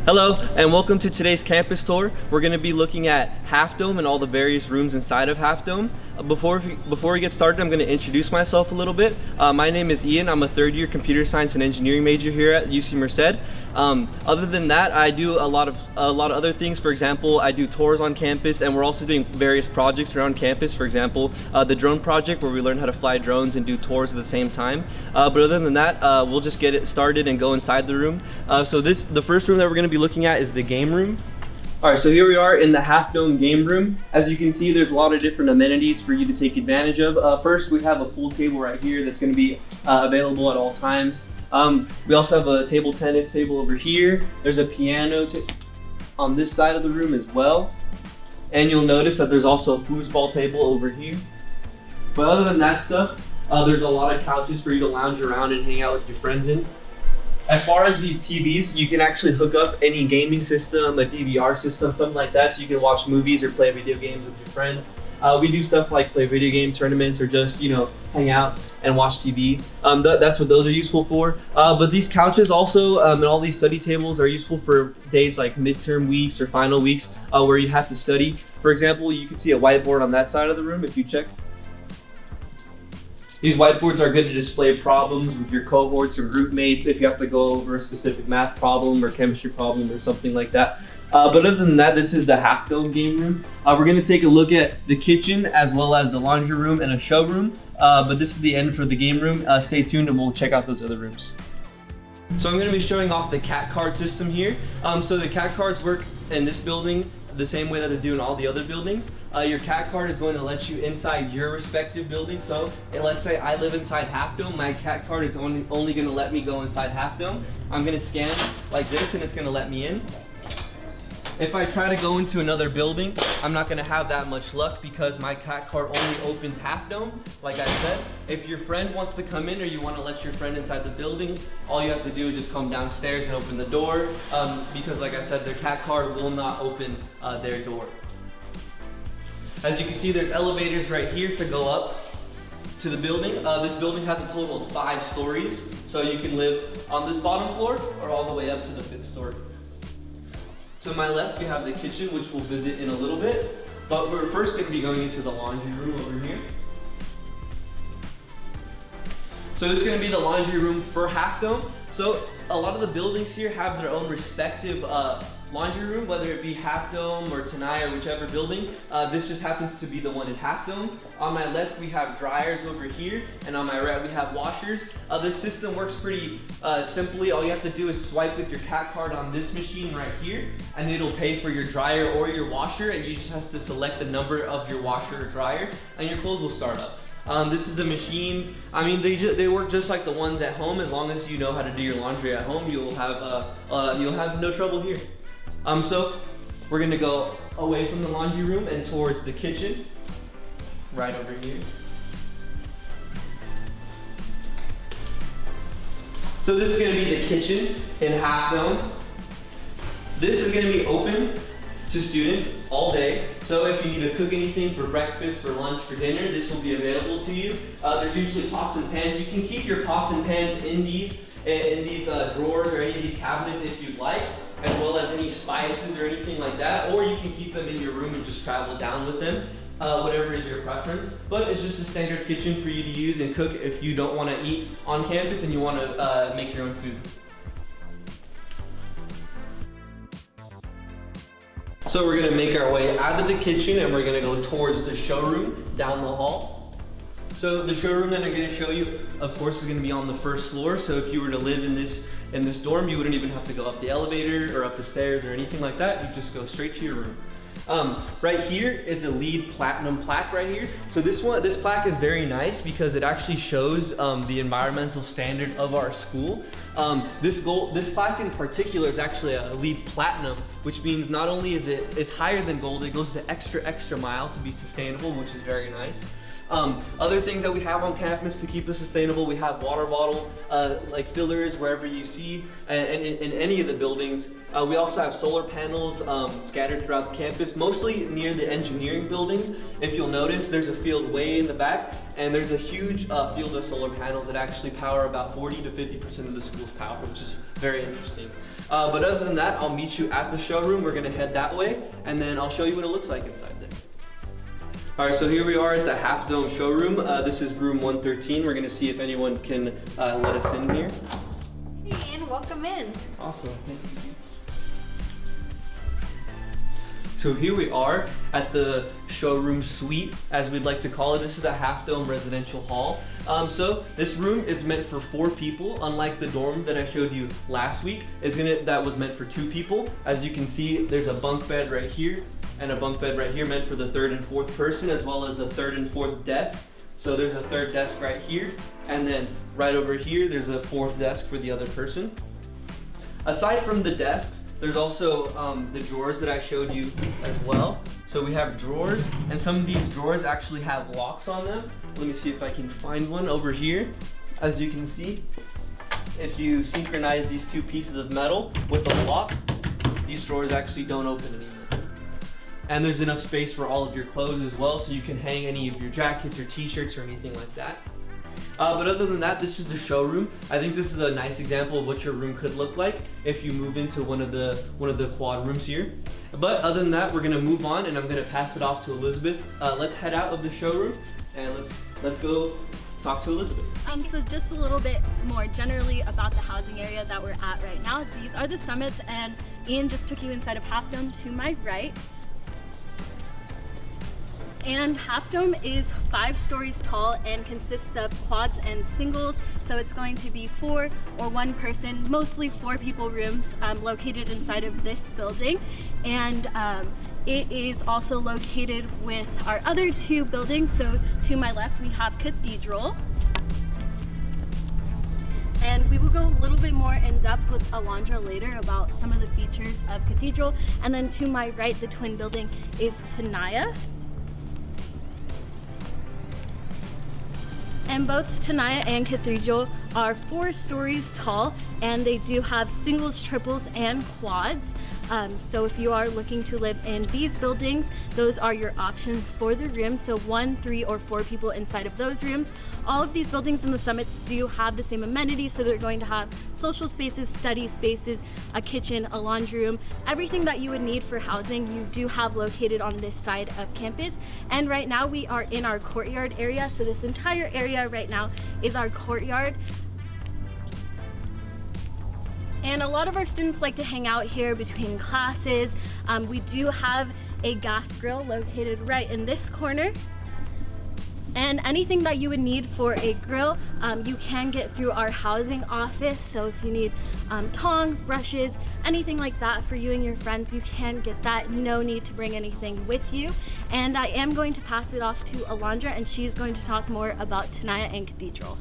Hello and welcome to today's campus tour. We're going to be looking at Half Dome and all the various rooms inside of Half Dome. Before we get started, I'm going to introduce myself a little bit. My name is Ian. I'm a third-year computer science and engineering major here at UC Merced. Other than that, I do a lot of other things. For example, I do tours on campus, and we're also doing various projects around campus. For example, the drone project, where we learn how to fly drones and do tours at the same time. But other than that, we'll just get it started and go inside the room. The first room that we're going to be looking at is the game room. All right, so here we are in the Half Dome game room. As you can see, there's a lot of different amenities for you to take advantage of. First, we have a pool table right here that's going to be available at all times. We also have a table tennis table over here. There's a piano on this side of the room as well. And you'll notice that there's also a foosball table over here. But other than that stuff, there's a lot of couches for you to lounge around and hang out with your friends in. As far as these TVs, you can actually hook up any gaming system, a DVR system, something like that, so you can watch movies or play video games with your friend. We do stuff like play video game tournaments or just, hang out and watch TV. That's what those are useful for. But these couches also and all these study tables are useful for days like midterm weeks or final weeks where you have to study. For example, you can see a whiteboard on that side of the room if you check. These whiteboards are good to display problems with your cohorts or group mates if you have to go over a specific math problem or chemistry problem or something like that. But other than that, this is the Half Dome game room. We're going to take a look at the kitchen as well as the laundry room and a showroom. But this is the end for the game room. Stay tuned and we'll check out those other rooms. So I'm going to be showing off the CAT card system here. So the CAT cards work in this building the same way that they do in all the other buildings. Your CAT card is going to let you inside your respective building. So let's say I live inside Half Dome, my CAT card is only going to let me go inside Half Dome. I'm going to scan like this and it's going to let me in. If I try to go into another building, I'm not going to have that much luck because my CAT card only opens Half Dome. Like I said, if your friend wants to come in or you want to let your friend inside the building, all you have to do is just come downstairs and open the door because like I said, their CAT card will not open their door. As you can see, there's elevators right here to go up to the building. This building has a total of 5 stories, so you can live on this bottom floor or all the way up to the 5th story. To my left, we have the kitchen, which we'll visit in a little bit, but we're first going to be going into the laundry room over here. So this is going to be the laundry room for Half Dome. So a lot of the buildings here have their own respective laundry room, whether it be Half Dome or Tenya or whichever building. This just happens to be the one in Half Dome. On my left, we have dryers over here, and on my right, we have washers. The system works pretty simply. All you have to do is swipe with your CAT card on this machine right here, and it'll pay for your dryer or your washer, and you just have to select the number of your washer or dryer, and your clothes will start up. This is the machines. I mean, they work just like the ones at home. As long as you know how to do your laundry at home, you'll have no trouble here. So we're gonna go away from the laundry room and towards the kitchen, right over here. So this is gonna be the kitchen in Half Dome. This is gonna be open to students all day. So if you need to cook anything for breakfast, for lunch, for dinner, this will be available to you. There's usually pots and pans. You can keep your pots and pans in these drawers or any of these cabinets if you'd like, as well as any spices or anything like that, or you can keep them in your room and just travel down with them, whatever is your preference. But it's just a standard kitchen for you to use and cook if you don't want to eat on campus and you want to make your own food. So we're gonna make our way out of the kitchen and we're gonna go towards the showroom down the hall. So the showroom that I'm gonna show you, of course, is gonna be on the 1st floor. So if you were to live in this dorm, you wouldn't even have to go up the elevator or up the stairs or anything like that. You just go straight to your room. Right here is a LEED Platinum plaque right here. So this plaque is very nice because it actually shows the environmental standard of our school. This plaque in particular is actually a LEED Platinum, which means not only is it's higher than gold, it goes the extra mile to be sustainable, which is very nice. Other things that we have on campus to keep us sustainable, we have water bottle like fillers wherever you see, and in any of the buildings. We also have solar panels scattered throughout the campus. campus, mostly near the engineering buildings. If you'll notice, there's a field way in the back, and there's a huge field of solar panels that actually power about 40 to 50% of the school's power, which is very interesting. But other than that, I'll meet you at the showroom. We're gonna head that way, and then I'll show you what it looks like inside there. All right, so here we are at the Half Dome showroom. This is room 113. We're gonna see if anyone can let us in here. Hey, Ian, welcome in. Awesome, thank you. So here we are at the Showroom Suite, as we'd like to call it. This is a Half Dome residential hall. So this room is meant for 4 people, unlike the dorm that I showed you last week. That was meant for 2 people. As you can see, there's a bunk bed right here and a bunk bed right here meant for the 3rd and 4th person, as well as a 3rd and 4th desk. So there's a 3rd desk right here, and then right over here, there's a 4th desk for the other person. Aside from the desks, there's also the drawers that I showed you as well. So we have drawers, and some of these drawers actually have locks on them. Let me see if I can find one over here. As you can see, if you synchronize these 2 pieces of metal with a lock, these drawers actually don't open anymore. And there's enough space for all of your clothes as well, so you can hang any of your jackets or t-shirts or anything like that. But other than that, this is the showroom. I think this is a nice example of what your room could look like if you move into one of the quad rooms here. But other than that, we're gonna move on, and I'm gonna pass it off to Elizabeth. Let's head out of the showroom, and let's go talk to Elizabeth. So just a little bit more generally about the housing area that we're at right now. These are the summits, and Ian just took you inside of Half Dome to my right. And Half Dome is 5 stories tall and consists of quads and singles. So it's going to be 4 or 1 person, mostly 4 people rooms located inside of this building. And it is also located with our other 2 buildings. So to my left, we have Cathedral. And we will go a little bit more in depth with Alondra later about some of the features of Cathedral. And then to my right, the twin building is Tenya. And both Tenya and Cathedral are 4 stories tall, and they do have singles, triples, and quads. So if you are looking to live in these buildings, those are your options for the rooms. So 1, 3, or 4 people inside of those rooms. All of these buildings in the summits do have the same amenities. So they're going to have social spaces, study spaces, a kitchen, a laundry room, everything that you would need for housing you do have located on this side of campus. And right now we are in our courtyard area. So this entire area right now is our courtyard. And a lot of our students like to hang out here between classes. We do have a gas grill located right in this corner. And anything that you would need for a grill, you can get through our housing office. So if you need tongs, brushes, anything like that for you and your friends, you can get that. No need to bring anything with you. And I am going to pass it off to Alondra, and she's going to talk more about Tenya and Cathedral.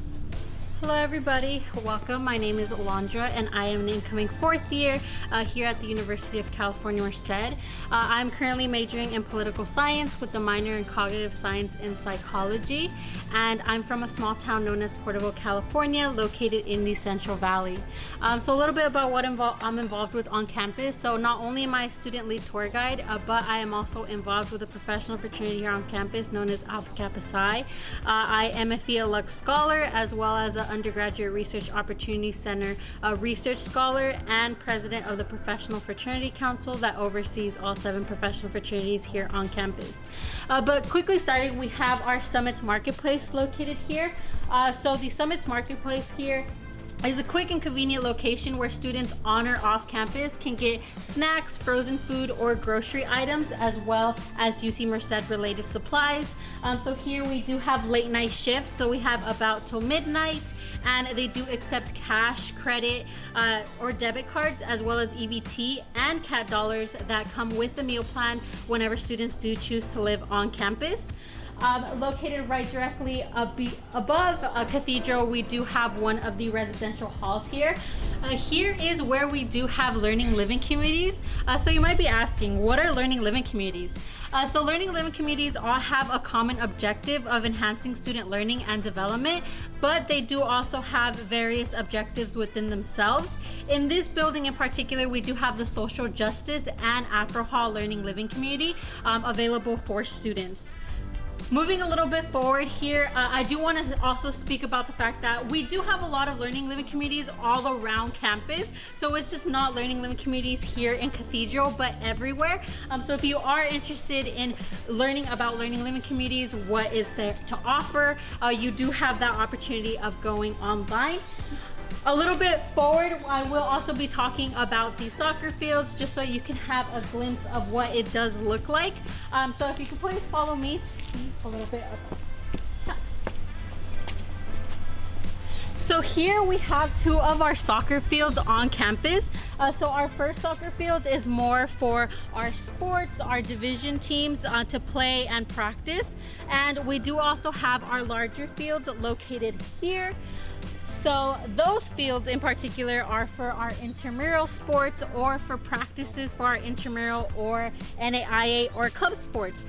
Hello everybody, welcome. My name is Alondra and I am an incoming 4th year here at the University of California, Merced. I'm currently majoring in political science with a minor in cognitive science and psychology, and I'm from a small town known as Porterville, California, located in the Central Valley. So a little bit about what I'm involved with on campus. So not only am I a student lead tour guide, but I am also involved with a professional fraternity here on campus known as Alpha Kappa Psi. I am a Phi Lux Scholar, as well as a Undergraduate Research Opportunity Center research scholar and president of the Professional Fraternity Council that oversees all 7 professional fraternities here on campus. But quickly starting, we have our Summits Marketplace located here. So the Summits Marketplace here is a quick and convenient location where students on or off campus can get snacks, frozen food, or grocery items, as well as UC Merced related supplies. So here we do have late night shifts, so we have about till midnight, and they do accept cash, credit, or debit cards, as well as EBT and CAT dollars that come with the meal plan whenever students do choose to live on campus. Located right directly above Cathedral, we do have one of the residential halls here. Here is where we do have learning living communities. So you might be asking, what are learning living communities? So learning and living communities all have a common objective of enhancing student learning and development, but they do also have various objectives within themselves. In this building in particular, we do have the social justice and Afro Hall learning living community available for students. Moving a little bit forward here, I do want to also speak about the fact that we do have a lot of learning living communities all around campus. So it's just not learning living communities here in Cathedral, but everywhere. So if you are interested in learning about learning living communities, what is there to offer, you do have that opportunity of going online. A little bit forward, I will also be talking about the soccer fields, just so you can have a glimpse of what it does look like. So if you can please follow me to see a little bit of. So here we have two of our soccer fields on campus. So our first soccer field is more for our sports, our division teams to play and practice. And we do also have our larger fields located here. So those fields in particular are for our intramural sports or for practices for our intramural or NAIA or club sports.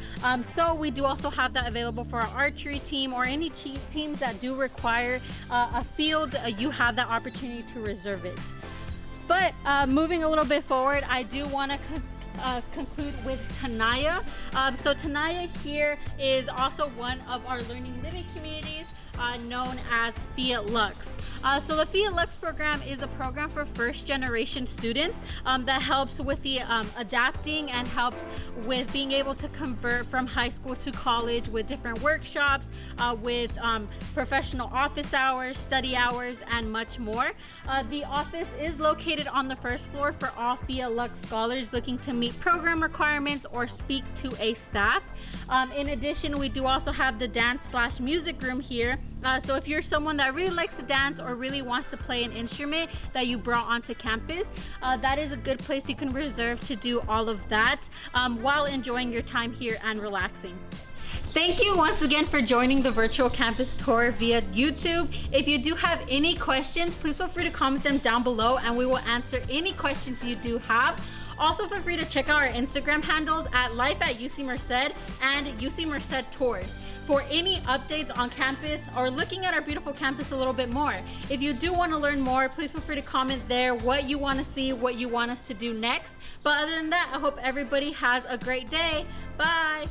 So we do also have that available for our archery team or any teams that do require a field. You have that opportunity to reserve it. But moving a little bit forward, I do want to conclude with Tenya. So Tenya here is also one of our learning living communities known as Fiat Lux. So the Fiat Lux program is a program for first generation students that helps with the adapting and helps with being able to convert from high school to college with different workshops, with professional office hours, study hours, and much more. The office is located on the first floor for all Fiat Lux scholars looking to meet program requirements or speak to a staff. In addition, we do also have the dance/music room here. So if you're someone that really likes to dance or really wants to play an instrument that you brought onto campus, that is a good place you can reserve to do all of that while enjoying your time here and relaxing. Thank you once again for joining the virtual campus tour via YouTube. If you do have any questions, please feel free to comment them down below and we will answer any questions you do have. Also feel free to check out our Instagram handles at Life at UC Merced and UC Merced Tours for any updates on campus or looking at our beautiful campus a little bit more. If you do want to learn more, please feel free to comment there what you want to see, what you want us to do next. But other than that, I hope everybody has a great day. Bye.